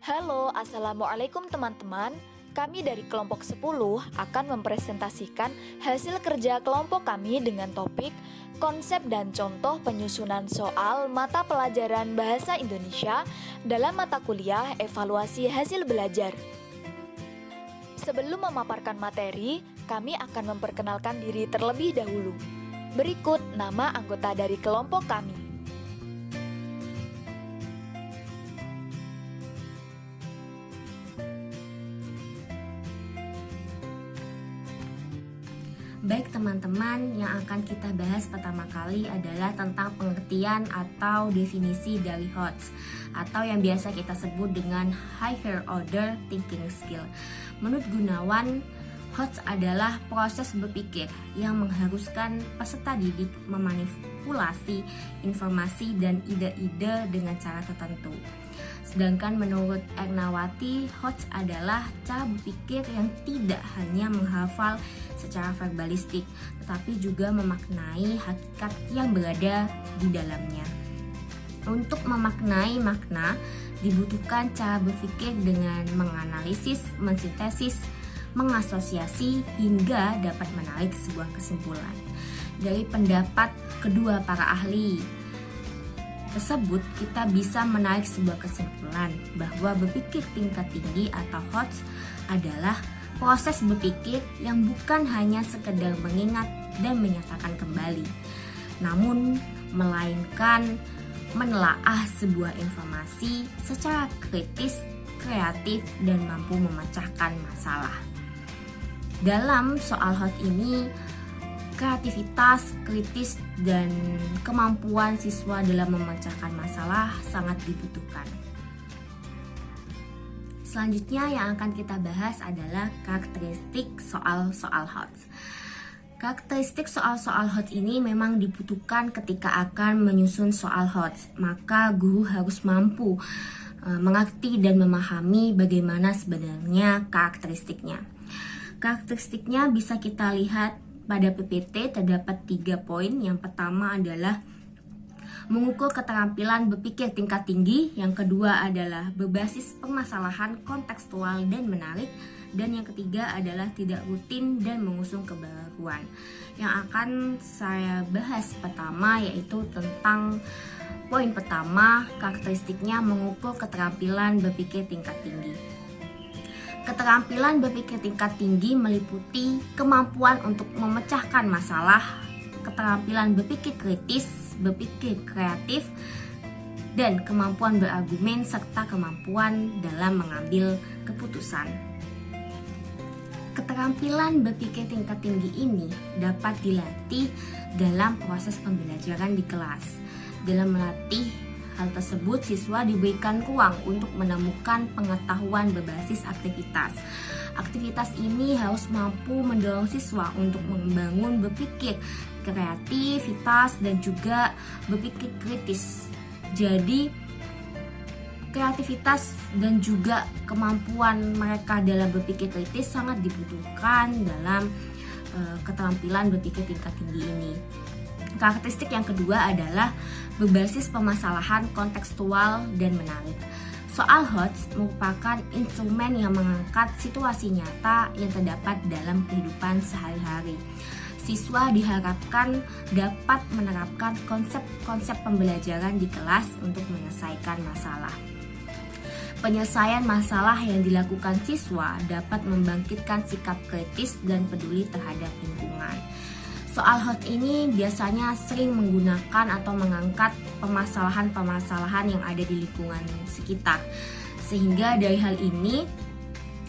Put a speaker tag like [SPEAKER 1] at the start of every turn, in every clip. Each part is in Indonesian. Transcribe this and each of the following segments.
[SPEAKER 1] Halo, Assalamualaikum teman-teman. Kami dari kelompok 10 akan mempresentasikan hasil kerja kelompok kami dengan topik konsep dan contoh penyusunan soal mata pelajaran Bahasa Indonesia dalam mata kuliah evaluasi hasil belajar. Sebelum memaparkan materi, kami akan memperkenalkan diri terlebih dahulu. Berikut nama anggota dari kelompok kami.
[SPEAKER 2] Baik teman-teman, yang akan kita bahas pertama kali adalah tentang pengertian atau definisi dari HOTS atau yang biasa kita sebut dengan Higher Order Thinking Skill. Menurut Gunawan, HOTS adalah proses berpikir yang mengharuskan peserta didik memanipulasi informasi dan ide-ide dengan cara tertentu. Sedangkan menurut Ernawati, HOTS adalah cara berpikir yang tidak hanya menghafal secara verbalistik, tetapi juga memaknai hakikat yang berada di dalamnya. Untuk memaknai makna, dibutuhkan cara berpikir dengan menganalisis, mensintesis, mengasosiasi, hingga dapat menarik sebuah kesimpulan. Dari pendapat kedua para ahli tersebut, kita bisa menarik sebuah kesimpulan bahwa berpikir tingkat tinggi atau HOTS adalah proses berpikir yang bukan hanya sekedar mengingat dan menyatakan kembali, namun melainkan menelaah sebuah informasi secara kritis, kreatif, dan mampu memecahkan masalah. Dalam soal HOTS ini, kreativitas, kritis, dan kemampuan siswa dalam memecahkan masalah sangat dibutuhkan. Selanjutnya yang akan kita bahas adalah karakteristik soal-soal HOTS. Karakteristik soal-soal HOTS ini memang dibutuhkan ketika akan menyusun soal HOTS. Maka guru harus mampu mengerti dan memahami bagaimana sebenarnya karakteristiknya. Karakteristiknya bisa kita lihat pada PPT, terdapat 3 poin. Yang pertama adalah mengukur keterampilan berpikir tingkat tinggi. Yang kedua adalah berbasis permasalahan kontekstual dan menarik. Dan yang ketiga adalah tidak rutin dan mengusung kebaruan. Yang akan saya bahas pertama yaitu tentang poin pertama, karakteristiknya mengukur keterampilan berpikir tingkat tinggi. Keterampilan berpikir tingkat tinggi meliputi kemampuan untuk memecahkan masalah, keterampilan berpikir kritis, berpikir kreatif, dan kemampuan berargumen serta kemampuan dalam mengambil keputusan. Keterampilan berpikir tingkat tinggi ini dapat dilatih dalam proses pembelajaran di kelas. Dalam melatih hal tersebut, siswa diberikan ruang untuk menemukan pengetahuan berbasis aktivitas. Aktivitas ini harus mampu mendorong siswa untuk membangun berpikir kreativitas dan juga berpikir kritis. Jadi, kreativitas dan juga kemampuan mereka dalam berpikir kritis sangat dibutuhkan dalam keterampilan berpikir tingkat tinggi ini. Karakteristik yang kedua adalah berbasis permasalahan kontekstual dan menarik. Soal HOTS merupakan instrumen yang mengangkat situasi nyata yang terdapat dalam kehidupan sehari-hari. Siswa diharapkan dapat menerapkan konsep-konsep pembelajaran di kelas untuk menyelesaikan masalah. Penyelesaian masalah yang dilakukan siswa dapat membangkitkan sikap kritis dan peduli terhadap lingkungan. Soal HOTS ini biasanya sering menggunakan atau mengangkat permasalahan-permasalahan yang ada di lingkungan sekitar. Sehingga dari hal ini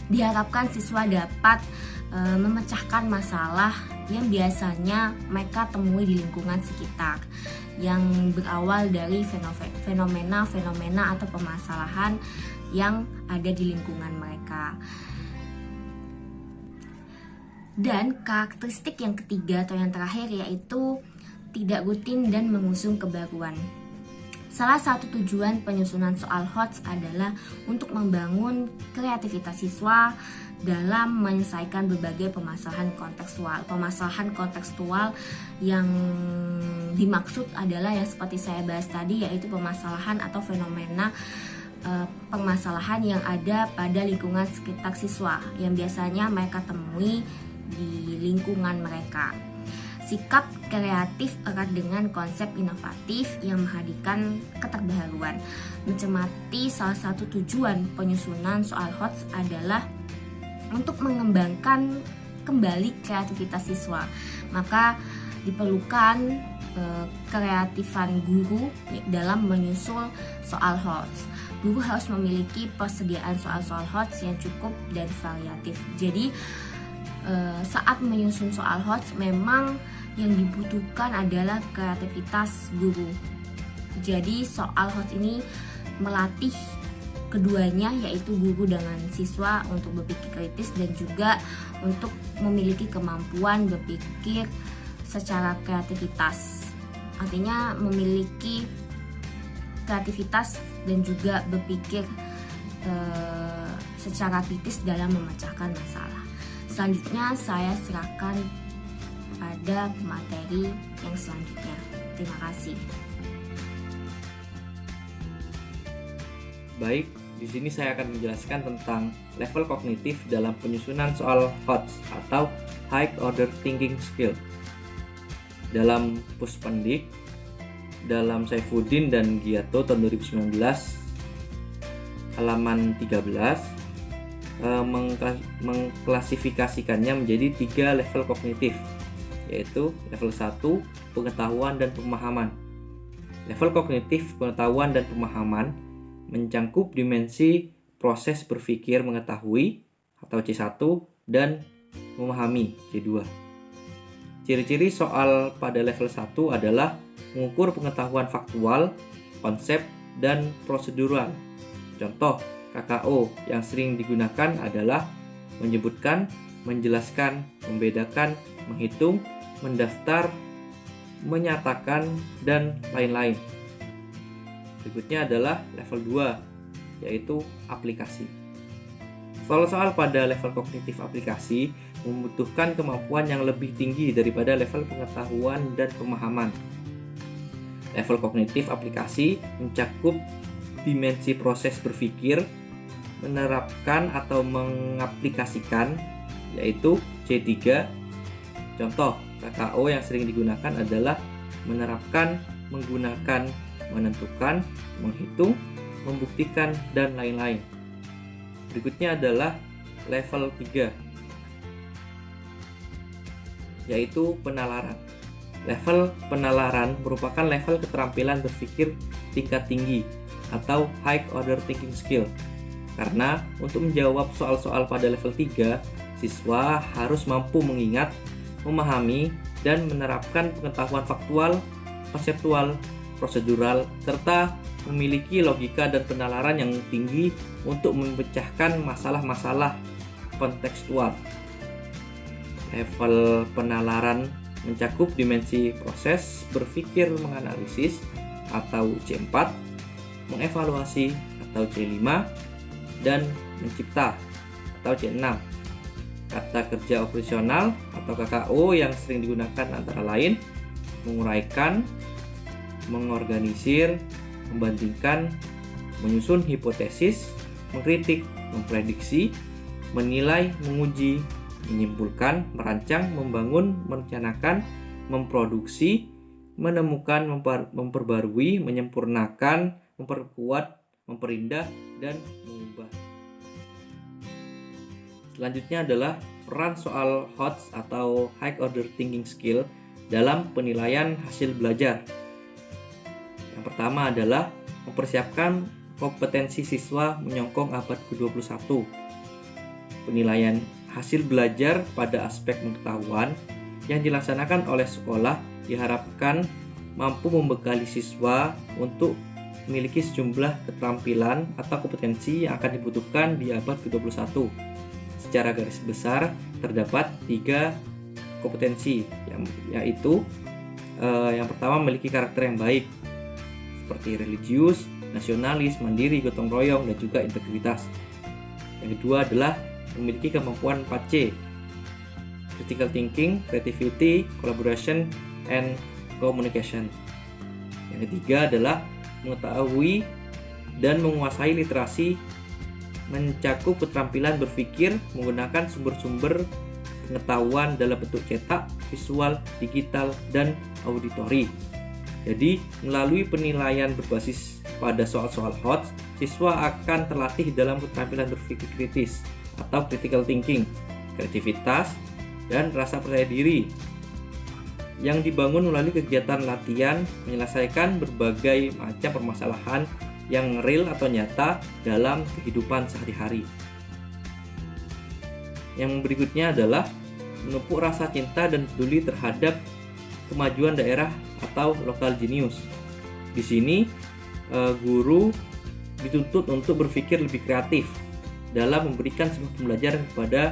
[SPEAKER 2] diharapkan siswa dapat memecahkan masalah yang biasanya mereka temui di lingkungan sekitar, yang berawal dari fenomena-fenomena atau permasalahan yang ada di lingkungan mereka. Dan karakteristik yang ketiga atau yang terakhir yaitu tidak rutin dan mengusung kebaruan. Salah satu tujuan penyusunan soal HOTS adalah untuk membangun kreativitas siswa dalam menyelesaikan berbagai permasalahan kontekstual. Permasalahan kontekstual yang dimaksud adalah yang seperti saya bahas tadi, yaitu permasalahan atau fenomena permasalahan yang ada pada lingkungan sekitar siswa yang biasanya mereka temui di lingkungan mereka. Sikap kreatif erat dengan konsep inovatif yang menghadirkan keterbaruan. Mencermati salah satu tujuan penyusunan soal HOTS adalah untuk mengembangkan kembali kreativitas siswa. Maka diperlukan kreatifan guru dalam menyusul soal HOTS. Guru harus memiliki persediaan soal-soal HOTS yang cukup dan variatif. Jadi saat menyusun soal HOTS memang yang dibutuhkan adalah kreativitas guru. Jadi soal HOTS ini melatih keduanya, yaitu guru dengan siswa untuk berpikir kritis dan juga untuk memiliki kemampuan berpikir secara kreativitas. Artinya memiliki kreativitas dan juga berpikir secara kritis dalam memecahkan masalah. Selanjutnya saya serahkan pada materi yang selanjutnya. Terima kasih.
[SPEAKER 3] Baik, di sini saya akan menjelaskan tentang level kognitif dalam penyusunan soal HOTS atau High Order Thinking Skill. Dalam Puspendik, dalam Saifuddin dan Giyato tahun 2019, halaman 13, mengklasifikasikannya menjadi 3 level kognitif, yaitu level 1, pengetahuan dan pemahaman. Level kognitif pengetahuan dan pemahaman mencangkup dimensi proses berpikir mengetahui atau C1 dan memahami C2. Ciri-ciri soal pada level 1 adalah mengukur pengetahuan faktual, konsep, dan prosedural. Contoh KKO yang sering digunakan adalah menyebutkan, menjelaskan, membedakan, menghitung, mendaftar, menyatakan, dan lain-lain. Berikutnya adalah level 2, yaitu aplikasi. Soal-soal pada level kognitif aplikasi membutuhkan kemampuan yang lebih tinggi daripada level pengetahuan dan pemahaman. Level kognitif aplikasi mencakup dimensi proses berpikir, menerapkan atau mengaplikasikan, yaitu C3. Contoh KKO yang sering digunakan adalah menerapkan, menggunakan, menentukan, menghitung, membuktikan, dan lain-lain. Berikutnya adalah level 3, yaitu penalaran. Level penalaran merupakan level keterampilan berpikir tingkat tinggi atau High Order Thinking Skill. Karena untuk menjawab soal-soal pada level 3, siswa harus mampu mengingat, memahami, dan menerapkan pengetahuan faktual, konseptual, prosedural, serta memiliki logika dan penalaran yang tinggi untuk memecahkan masalah-masalah kontekstual. Level penalaran mencakup dimensi proses berpikir menganalisis atau C4, mengevaluasi atau C5, dan mencipta atau C6. Kata kerja operasional atau KKO yang sering digunakan antara lain menguraikan, mengorganisir, membandingkan, menyusun hipotesis, mengkritik, memprediksi, menilai, menguji, menyimpulkan, merancang, membangun, merencanakan, memproduksi, menemukan, memperbarui, menyempurnakan, memperkuat, memperindah, dan mengubah. Selanjutnya adalah peran soal HOTS atau High Order Thinking Skill dalam penilaian hasil belajar. Yang pertama adalah mempersiapkan kompetensi siswa menyokong abad ke-21. Penilaian hasil belajar pada aspek pengetahuan yang dilaksanakan oleh sekolah diharapkan mampu membekali siswa untuk memiliki sejumlah keterampilan atau kompetensi yang akan dibutuhkan di abad ke-21. Secara garis besar terdapat 3 kompetensi, yaitu yang pertama memiliki karakter yang baik seperti religius, nasionalis, mandiri, gotong royong, dan juga integritas. Yang kedua adalah memiliki kemampuan 4C, critical thinking, creativity, collaboration, and communication. Yang ketiga adalah mengetahui dan menguasai literasi mencakup keterampilan berpikir menggunakan sumber-sumber pengetahuan dalam bentuk cetak, visual, digital, dan auditori. Jadi, melalui penilaian berbasis pada soal-soal HOTS, siswa akan terlatih dalam keterampilan berpikir kritis atau critical thinking, kreativitas, dan rasa percaya diri yang dibangun melalui kegiatan latihan menyelesaikan berbagai macam permasalahan yang real atau nyata dalam kehidupan sehari-hari. Yang berikutnya adalah memupuk rasa cinta dan peduli terhadap kemajuan daerah atau local genius. Di sini guru dituntut untuk berpikir lebih kreatif dalam memberikan sebuah pembelajaran kepada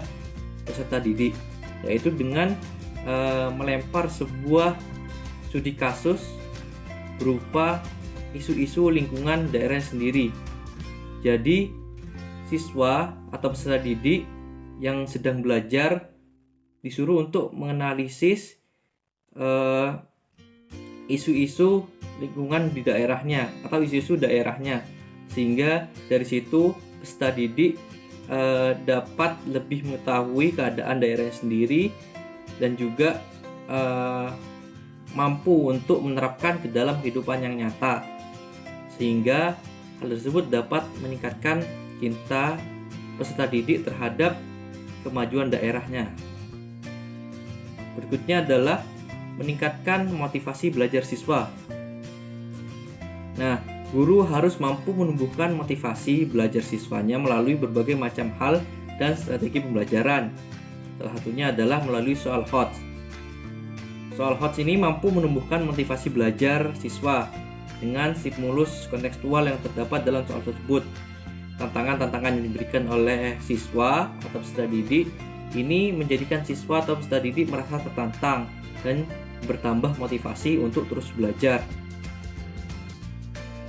[SPEAKER 3] peserta didik, yaitu dengan melempar sebuah studi kasus berupa isu-isu lingkungan daerah sendiri. Jadi siswa atau peserta didik yang sedang belajar disuruh untuk menganalisis isu-isu lingkungan di daerahnya atau isu-isu daerahnya, sehingga dari situ peserta didik dapat lebih mengetahui keadaan daerahnya sendiri dan juga mampu untuk menerapkan ke dalam kehidupan yang nyata, sehingga hal tersebut dapat meningkatkan cinta peserta didik terhadap kemajuan daerahnya. Berikutnya adalah meningkatkan motivasi belajar siswa. Nah, guru harus mampu menumbuhkan motivasi belajar siswanya melalui berbagai macam hal dan strategi pembelajaran. Salah satunya adalah melalui soal HOTS. Soal HOTS ini mampu menumbuhkan motivasi belajar siswa dengan stimulus kontekstual yang terdapat dalam soal tersebut. Tantangan-tantangan yang diberikan oleh siswa atau peserta didik ini menjadikan siswa atau peserta didik merasa tertantang dan bertambah motivasi untuk terus belajar.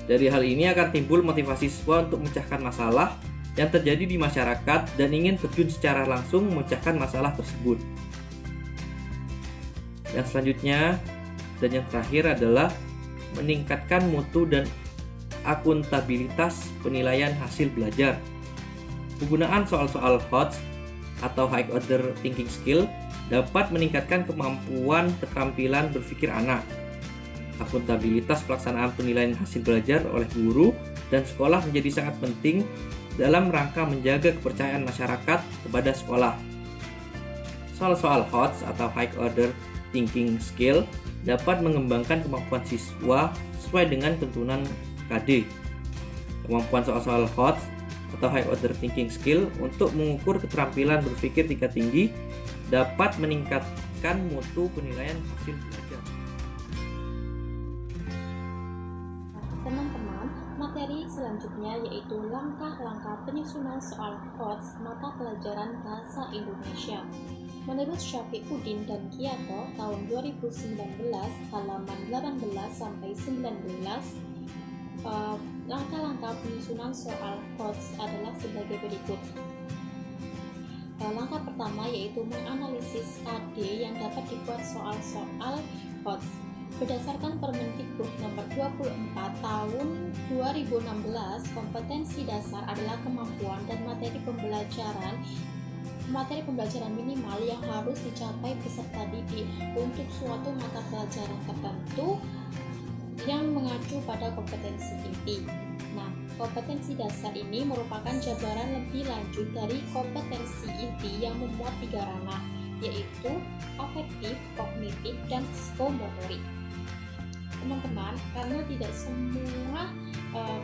[SPEAKER 3] Dari hal ini akan timbul motivasi siswa untuk memecahkan masalah yang terjadi di masyarakat dan ingin terjun secara langsung memecahkan masalah tersebut. Yang selanjutnya dan yang terakhir adalah meningkatkan mutu dan akuntabilitas penilaian hasil belajar. Penggunaan soal-soal HOTS atau High Order Thinking Skill dapat meningkatkan kemampuan keterampilan berpikir anak. Akuntabilitas pelaksanaan penilaian hasil belajar oleh guru dan sekolah menjadi sangat penting dalam rangka menjaga kepercayaan masyarakat kepada sekolah. Soal-soal HOTS atau High Order Thinking Skill dapat mengembangkan kemampuan siswa sesuai dengan tuntunan KD. Kemampuan soal-soal HOTS atau High Order Thinking Skill untuk mengukur keterampilan berpikir tingkat tinggi dapat meningkatkan mutu penilaian hasil belajar.
[SPEAKER 4] Teman-teman, materi selanjutnya yaitu langkah-langkah penyusunan soal HOTS mata pelajaran Bahasa Indonesia. Menurut Syafiuddin dan Kiyato tahun 2019 halaman 18 sampai 19, langkah-langkah penyusunan soal HOTS adalah sebagai berikut. Langkah pertama yaitu menganalisis KD yang dapat dibuat soal-soal HOTS. Berdasarkan Permendikbud nomor 24 tahun 2016, kompetensi dasar adalah kemampuan dan materi pembelajaran minimal yang harus dicapai peserta didik untuk suatu mata pelajaran tertentu yang mengacu pada kompetensi inti. Nah, kompetensi dasar ini merupakan jabaran lebih lanjut dari kompetensi inti yang memuat 3 ranah, yaitu afektif, kognitif, dan psikomotorik. Teman-teman, karena tidak semua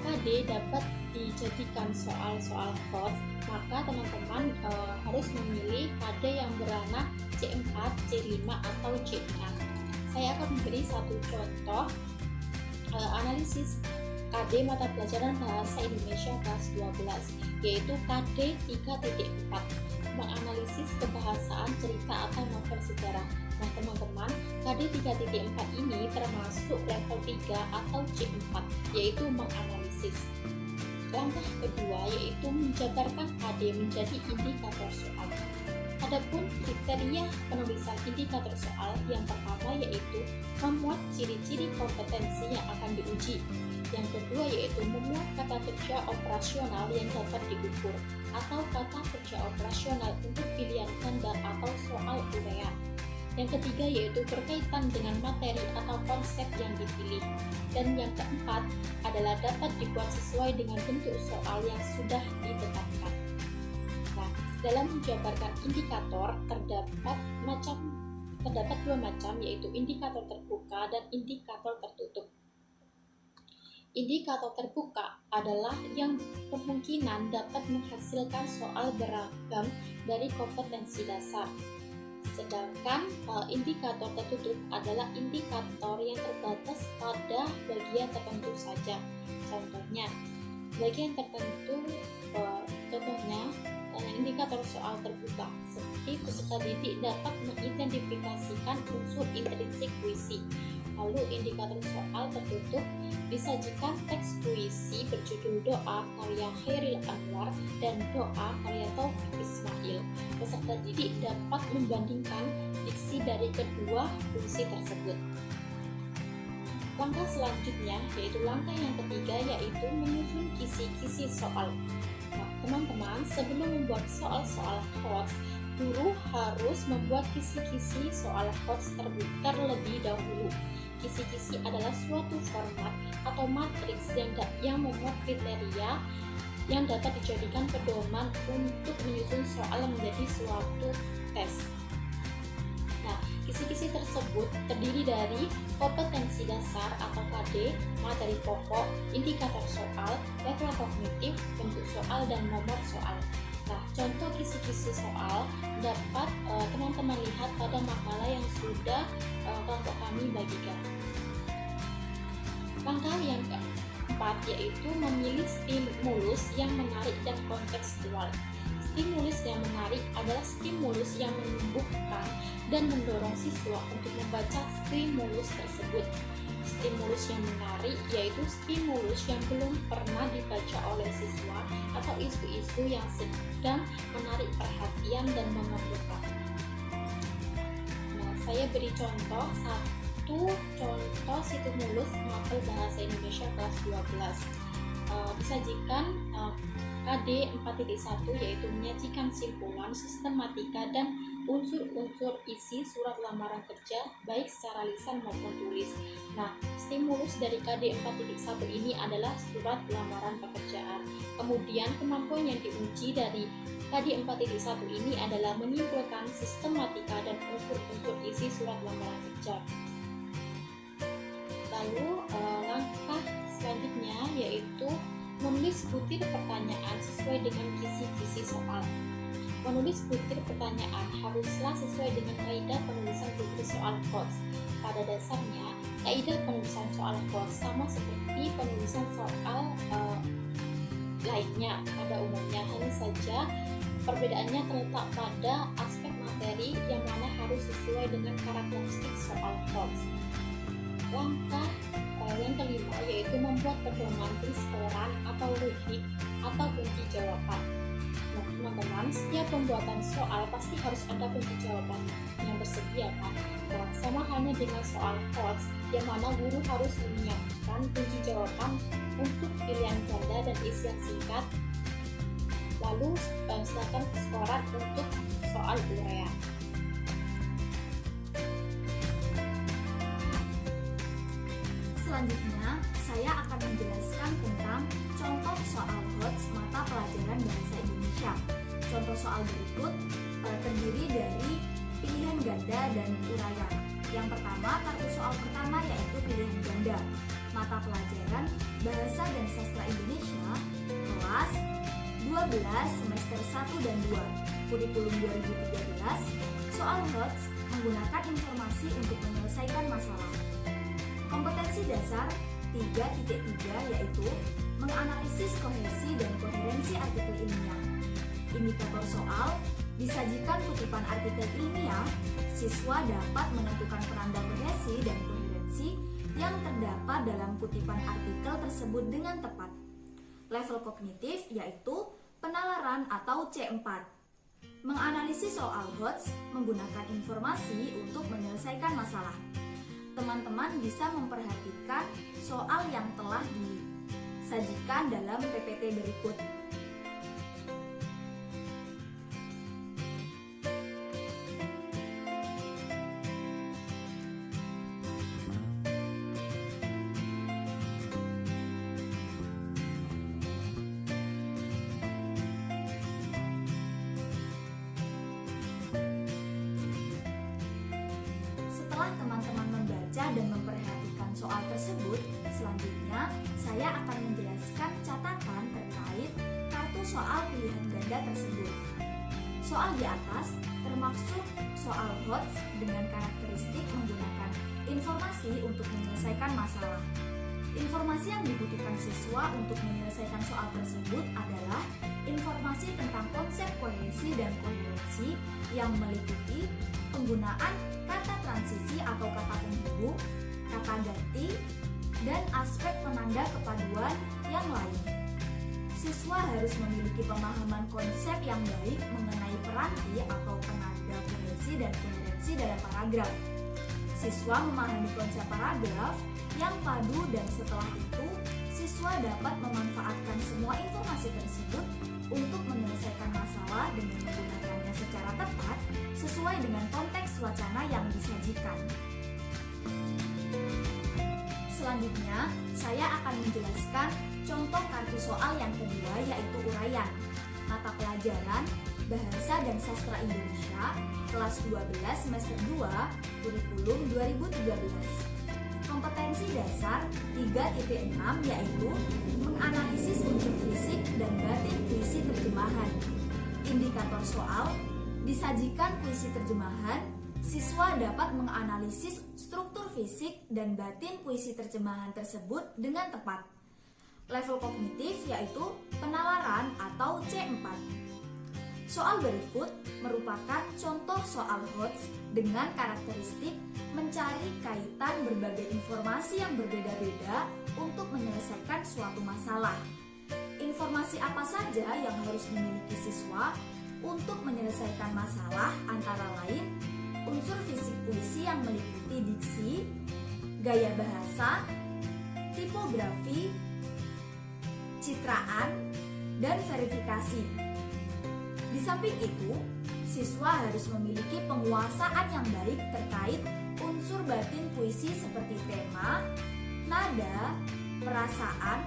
[SPEAKER 4] KD dapat dijadikan soal-soal HOTS, maka teman-teman harus memilih KD yang berranah C4, C5, atau C6. Saya akan memberi satu contoh analisis KD mata pelajaran Bahasa Indonesia kelas 12, yaitu KD 3.4, menganalisis kebahasaan cerita atau novel sejarah. Nah teman-teman, KD 3.4 ini termasuk level 3 atau C4, yaitu menganalisis. Langkah kedua yaitu menjabarkan KD menjadi indikator soal. Adapun kriteria penulisan indikator soal yang pertama yaitu memuat ciri-ciri kompetensi yang akan diuji. Yang kedua yaitu memuat kata kerja operasional yang dapat diukur atau kata kerja operasional untuk pilihan ganda atau soal uraian. Yang ketiga yaitu berkaitan dengan materi atau konsep yang dipilih. Dan yang keempat adalah dapat dibuat sesuai dengan bentuk soal yang sudah ditetapkan. Nah, dalam menjabarkan indikator terdapat dua macam, yaitu indikator terbuka dan indikator tertutup. Indikator terbuka adalah yang kemungkinan dapat menghasilkan soal beragam dari kompetensi dasar. Sedangkan indikator tertutup adalah indikator yang terbatas pada bagian tertentu saja. Contohnya, bagian tertentu, indikator soal terbuka seperti peserta didik dapat mengidentifikasikan unsur intrinsik puisi. Lalu indikator soal tertutup disajikan teks puisi berjudul Doa karya Khairil Anwar dan Doa karya Taufik Ismail. Peserta didik dapat membandingkan diksi dari kedua puisi tersebut. Langkah selanjutnya yaitu langkah yang ketiga, yaitu menyusun kisi-kisi soal. Nah, teman-teman, sebelum membuat soal-soal HOTS, guru harus membuat kisi-kisi soal HOTS terlebih dahulu. Kisi-kisi adalah suatu format atau matriks yang memuat kriteria yang dapat dijadikan pedoman untuk menyusun soal menjadi suatu tes. Nah, kisi-kisi tersebut terdiri dari kompetensi dasar atau KD, materi pokok, indikator soal, level kognitif, bentuk soal, dan nomor soal. Nah, contoh kisi-kisi soal dapat teman-teman lihat pada makalah yang sudah kelompok kami bagikan. Langkah yang keempat yaitu memilih stimulus yang menarik dan kontekstual. Stimulus yang menarik adalah stimulus yang menumbuhkan dan mendorong siswa untuk membaca stimulus tersebut. Stimulus yang menarik yaitu stimulus yang belum pernah dibaca oleh siswa atau isu-isu yang sedang menarik perhatian dan mengumpulkan. Nah, saya beri contoh contoh stimulus mapel bahasa Indonesia kelas 12. Disajikan KD 4.1 yaitu menyajikan simpulan, sistematika, dan unsur-unsur isi surat lamaran kerja baik secara lisan maupun tulis. Nah, stimulus dari KD 4.1 ini adalah surat lamaran pekerjaan. Kemudian kemampuan yang diuji dari KD 4.1 ini adalah menyimpulkan sistematika dan unsur-unsur isi surat lamaran kerja. Lalu langkah selanjutnya yaitu menulis butir pertanyaan sesuai dengan kisi-kisi soal. Menulis butir pertanyaan haruslah sesuai dengan kaidah penulisan butir soal HOTS. Pada dasarnya, kaidah penulisan soal HOTS sama seperti penulisan soal lainnya pada umumnya, hanya saja perbedaannya terletak pada aspek materi yang mana harus sesuai dengan karakteristik soal HOTS. Langkah yang kelima yaitu membuat pedoman penskoran atau rubrik atau kunci jawaban. Nah, teman-teman, setiap pembuatan soal pasti harus ada kunci jawaban yang tersedia kan? Nah, sama halnya dengan soal HOTS yang mana guru harus menyiapkan kunci jawaban untuk pilihan ganda dan isian singkat. Lalu sedangkan penskoran untuk soal uraian.
[SPEAKER 1] Selanjutnya, saya akan menjelaskan tentang contoh soal HOTS mata pelajaran bahasa Indonesia. Contoh soal berikut terdiri dari pilihan ganda dan uraian. Yang pertama, kartu soal pertama yaitu pilihan ganda. Mata pelajaran Bahasa dan Sastra Indonesia kelas 12 semester 1 dan 2, kurikulum 2013. Soal HOTS menggunakan informasi untuk menyelesaikan masalah. Kompetensi dasar 3.3 yaitu menganalisis kohesi dan koherensi artikel ilmiah. Indikator soal disajikan kutipan artikel ilmiah. Siswa dapat menentukan penanda kohesi dan koherensi yang terdapat dalam kutipan artikel tersebut dengan tepat. Level kognitif yaitu penalaran atau C4. Menganalisis soal HOTS menggunakan informasi untuk menyelesaikan masalah. Teman-teman bisa memperhatikan soal yang telah sajikan dalam PPT berikut. Setelah teman-teman membaca dan memperhatikan soal tersebut, selanjutnya saya akan menjelaskan catatan terkait kartu soal pilihan ganda tersebut. Soal di atas termasuk soal HOTS dengan karakteristik menggunakan informasi untuk menyelesaikan masalah. Informasi yang dibutuhkan siswa untuk menyelesaikan soal tersebut adalah informasi tentang konsep kohesi dan koherensi yang meliputi penggunaan kata transisi atau kata penghubung, kata ganti, dan aspek penanda kepaduan yang lain. Siswa harus memiliki pemahaman konsep yang baik mengenai peranti atau penanda kohesi dan koherensi dalam paragraf. Siswa memahami konsep paragraf yang padu dan setelah itu, siswa dapat memanfaatkan semua informasi tersebut untuk menyelesaikan masalah dengan menggunakannya secara tepat sesuai dengan konteks wacana yang disajikan. Selanjutnya, saya akan menjelaskan contoh kartu soal yang kedua yaitu uraian. Mata pelajaran Bahasa dan Sastra Indonesia kelas 12 semester 2 kurikulum 2013. Kompetensi dasar 3.6 yaitu menganalisis unsur fisik dan batin puisi terjemahan. Indikator soal disajikan puisi terjemahan, siswa dapat menganalisis struktur fisik dan batin puisi terjemahan tersebut dengan tepat. Level kognitif yaitu penalaran atau C4. Soal berikut merupakan contoh soal HOTS dengan karakteristik mencari kaitan berbagai informasi yang berbeda-beda untuk menyelesaikan suatu masalah. Informasi apa saja yang harus dimiliki siswa untuk menyelesaikan masalah antara lain unsur fisik puisi yang meliputi diksi, gaya bahasa, tipografi, citraan, dan verifikasi. Di samping itu, siswa harus memiliki penguasaan yang baik terkait unsur batin puisi seperti tema, nada, perasaan,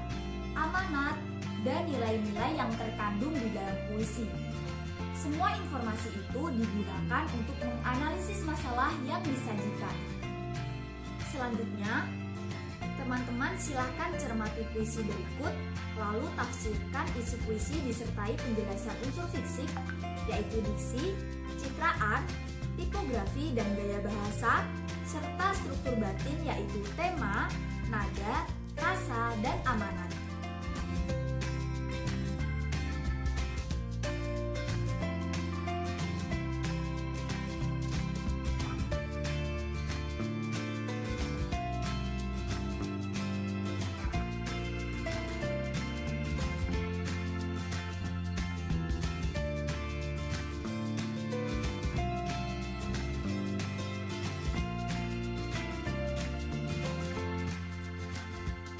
[SPEAKER 1] amanat, dan nilai-nilai yang terkandung di dalam puisi. Semua informasi itu digunakan untuk menganalisis masalah yang disajikan. Selanjutnya, teman-teman silakan cermati puisi berikut, lalu tafsirkan isi puisi disertai penjelasan unsur fisik, yaitu diksi, citraan, tipografi, dan gaya bahasa, serta struktur batin yaitu tema, nada, rasa, dan amanat.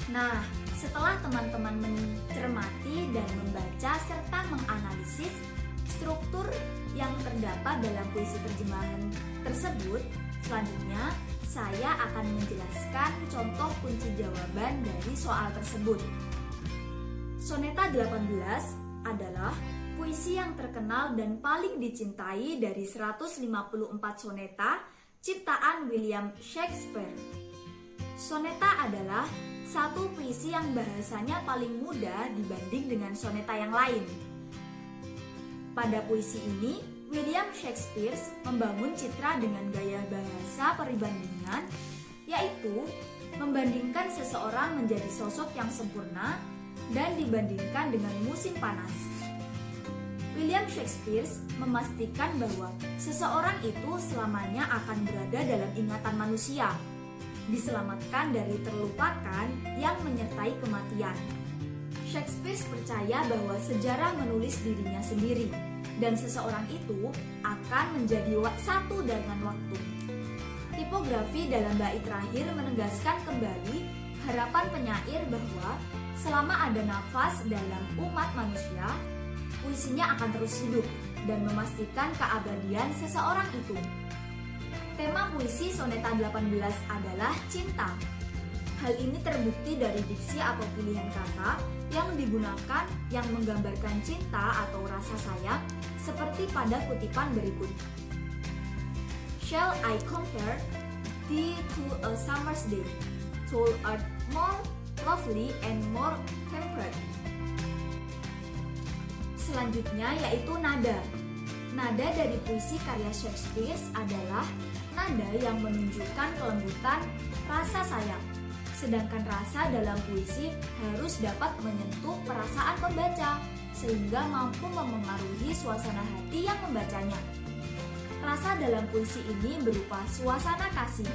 [SPEAKER 1] Nah, setelah teman-teman mencermati dan membaca serta menganalisis struktur yang terdapat dalam puisi terjemahan tersebut, selanjutnya saya akan menjelaskan contoh kunci jawaban dari soal tersebut. Soneta 18 adalah puisi yang terkenal dan paling dicintai dari 154 soneta ciptaan William Shakespeare. Soneta adalah satu puisi yang bahasanya paling mudah dibanding dengan soneta yang lain. Pada puisi ini, William Shakespeare membangun citra dengan gaya bahasa perbandingan, yaitu membandingkan seseorang menjadi sosok yang sempurna dan dibandingkan dengan musim panas. William Shakespeare memastikan bahwa seseorang itu selamanya akan berada dalam ingatan manusia, diselamatkan dari terlupakan yang menyertai kematian. Shakespeare percaya bahwa sejarah menulis dirinya sendiri dan seseorang itu akan menjadi satu dengan waktu. Tipografi dalam bait terakhir menegaskan kembali harapan penyair bahwa Selama ada nafas dalam umat manusia, puisinya akan terus hidup dan memastikan keabadian seseorang itu. Tema puisi Soneta 18 adalah cinta. Hal ini terbukti dari diksi atau pilihan kata yang digunakan yang menggambarkan cinta atau rasa sayang seperti pada kutipan berikut. Shall I compare thee to a summer's day, tall earth more lovely and more tempered. Selanjutnya yaitu nada. Nada dari puisi karya Shakespeare adalah nada yang menunjukkan kelembutan rasa sayang. Sedangkan rasa dalam puisi harus dapat menyentuh perasaan pembaca sehingga mampu memengaruhi suasana hati yang membacanya. Rasa dalam puisi ini berupa suasana kasih.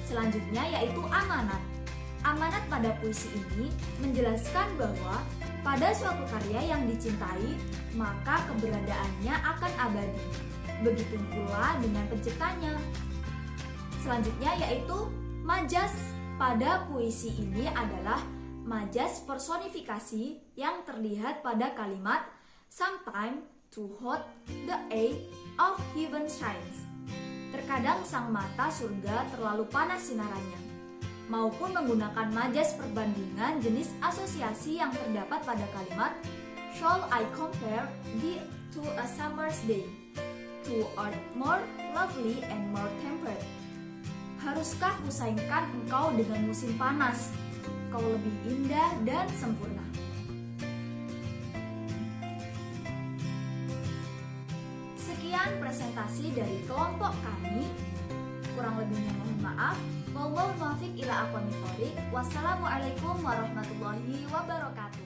[SPEAKER 1] Selanjutnya yaitu amanat. Amanat pada puisi ini menjelaskan bahwa pada suatu karya yang dicintai, maka keberadaannya akan abadi. Begitu pula dengan penciptanya. Selanjutnya yaitu majas. Pada puisi ini adalah majas personifikasi yang terlihat pada kalimat sometime to hold the eye of heaven shines. Terkadang sang mata surga terlalu panas sinarannya, maupun menggunakan majas perbandingan jenis asosiasi yang terdapat pada kalimat Shall I compare thee to a summer's day, to earth more lovely and more tempered. Haruskah kusaingkan engkau dengan musim panas, kau lebih indah dan sempurna. Sekian presentasi dari kelompok kami. Kurang lebihnya mohon maaf. Wallahul muwaffiq ila aqwamit thoriq. Wassalamualaikum warahmatullahi wabarakatuh.